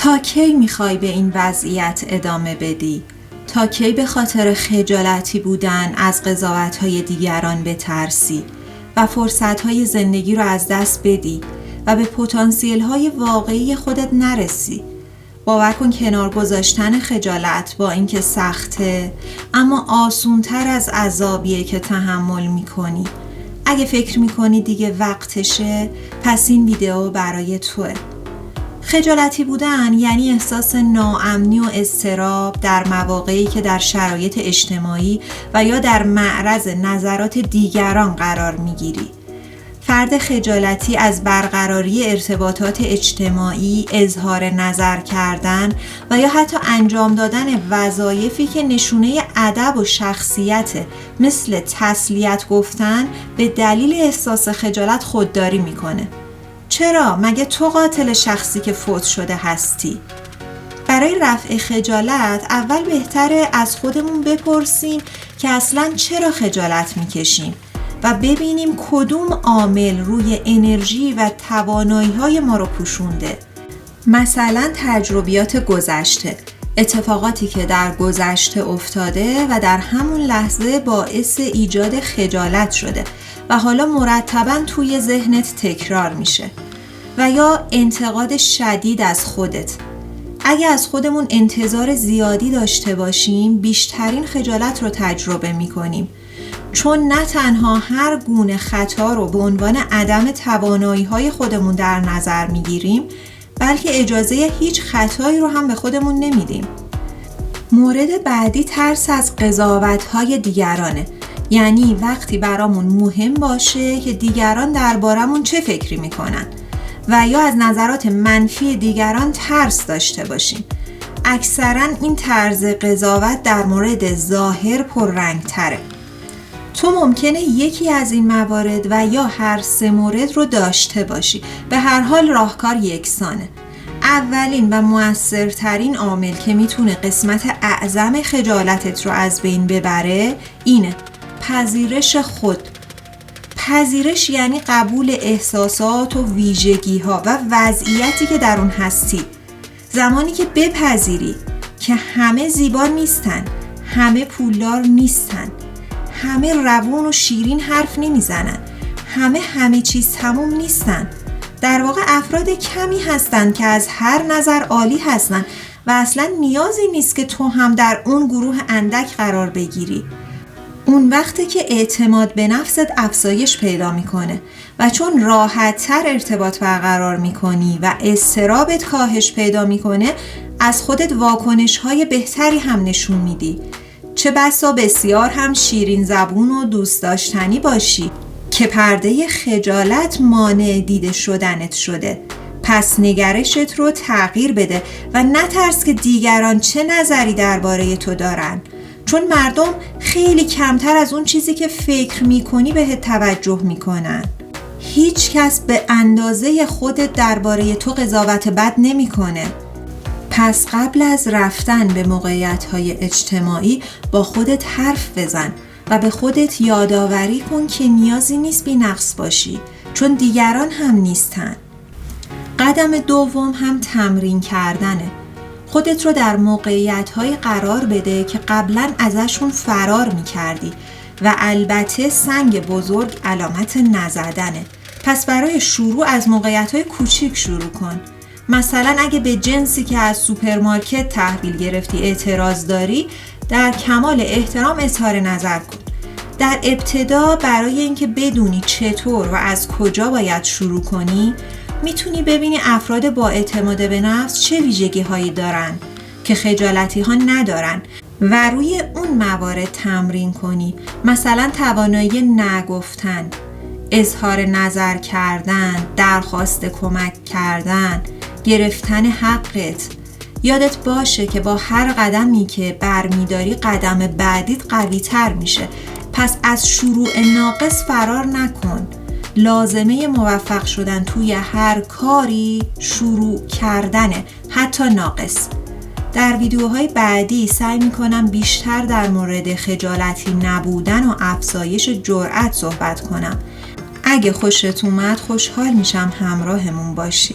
تا کی میخوای به این وضعیت ادامه بدی؟ تا کی به خاطر خجالتی بودن از قضاوت‌های دیگران بترسی و فرصت‌های زندگی رو از دست بدی و به پتانسیل‌های واقعی خودت نرسی؟ باور کن کنار گذاشتن خجالت با اینکه سخته، اما آسون‌تر از عذابیه که تحمل می‌کنی. اگه فکر می‌کنی دیگه وقتشه، پس این ویدیو برای توه. خجالتی بودن یعنی احساس ناامنی و اضطراب در مواقعی که در شرایط اجتماعی و یا در معرض نظرات دیگران قرار میگیری. فرد خجالتی از برقراری ارتباطات اجتماعی، اظهار نظر کردن و یا حتی انجام دادن وظایفی که نشونه ادب و شخصیت مثل تسلیت گفتن به دلیل احساس خجالت خودداری میکنه. چرا؟ مگه تو قاتل شخصی که فوت شده هستی؟ برای رفع خجالت اول بهتره از خودمون بپرسیم که اصلاً چرا خجالت میکشیم و ببینیم کدوم عامل روی انرژی و توانایی‌های ما رو پوشونده. مثلا تجربیات گذشته، اتفاقاتی که در گذشته افتاده و در همون لحظه باعث ایجاد خجالت شده و حالا مرتباً توی ذهنت تکرار میشه. و یا انتقاد شدید از خودت. اگه از خودمون انتظار زیادی داشته باشیم، بیشترین خجالت رو تجربه میکنیم. چون نه تنها هر گونه خطا رو به عنوان عدم توانایی‌های خودمون در نظر میگیریم، بلکه اجازه هیچ خطایی رو هم به خودمون نمیدیم. مورد بعدی ترس از قضاوت‌های دیگرانه. یعنی وقتی برامون مهم باشه که دیگران دربارمون چه فکری میکنن و یا از نظرات منفی دیگران ترس داشته باشیم. اکثراً این طرز قضاوت در مورد ظاهر پررنگ تره. تو ممکنه یکی از این موارد و یا هر سه مورد رو داشته باشی. به هر حال راهکار یکسانه. اولین و مؤثرترین عامل که میتونه قسمت اعظم خجالتت رو از بین ببره اینه: پذیرش خود. پذیرش یعنی قبول احساسات و ویژگی‌ها و وضعیتی که در اون هستی. زمانی که بپذیری که همه زیبا نیستن، همه پولدار نیستن، همه روون و شیرین حرف نمیزنن، همه چیز تموم نیستن. در واقع افراد کمی هستن که از هر نظر عالی هستن و اصلا نیازی نیست که تو هم در اون گروه اندک قرار بگیری. اون وقته که اعتماد به نفست افزایش پیدا میکنه و چون راحت‌تر ارتباط برقرار میکنی و اضطرابت کاهش پیدا میکنه، از خودت واکنش‌های بهتری هم نشون میدی. چه بسا بسیار هم شیرین زبون و دوست داشتنی باشی که پرده خجالت مانع دیده شدنت شده. پس نگرشت رو تغییر بده و نترس که دیگران چه نظری درباره تو دارن. چون مردم خیلی کمتر از اون چیزی که فکر میکنی بهت توجه میکنن. هیچ کس به اندازه خودت درباره تو قضاوت بد نمیکنه. پس قبل از رفتن به موقعیت‌های اجتماعی با خودت حرف بزن و به خودت یادآوری کن که نیازی نیست بی‌نقص باشی، چون دیگران هم نیستن. قدم دوم هم تمرین کردنه. خودت رو در موقعیت‌های قرار بده که قبلاً ازشون فرار می‌کردی و البته سنگ بزرگ علامت نزدنه. پس برای شروع از موقعیت‌های کوچیک شروع کن. مثلا اگه به جنسی که از سوپرمارکت تحویل گرفتی اعتراض داری، در کمال احترام اظهار نظر کن. در ابتدا برای اینکه بدونی چطور و از کجا باید شروع کنی، میتونی ببینی افراد با اعتماد به نفس چه ویژگی هایی دارن که خجالتی ها ندارن و روی اون موارد تمرین کنی. مثلا توانایی نگفتن، اظهار نظر کردن، درخواست کمک کردن، گرفتن حقت. یادت باشه که با هر قدمی که برمیداری قدم بعدیت قوی تر میشه. پس از شروع ناقص فرار نکن. لازمه موفق شدن توی هر کاری شروع کردنه، حتی ناقص. در ویدیوهای بعدی سعی میکنم بیشتر در مورد خجالتی نبودن و افزایش جرأت صحبت کنم. اگه خوشت اومد خوشحال میشم همراهمون باشی.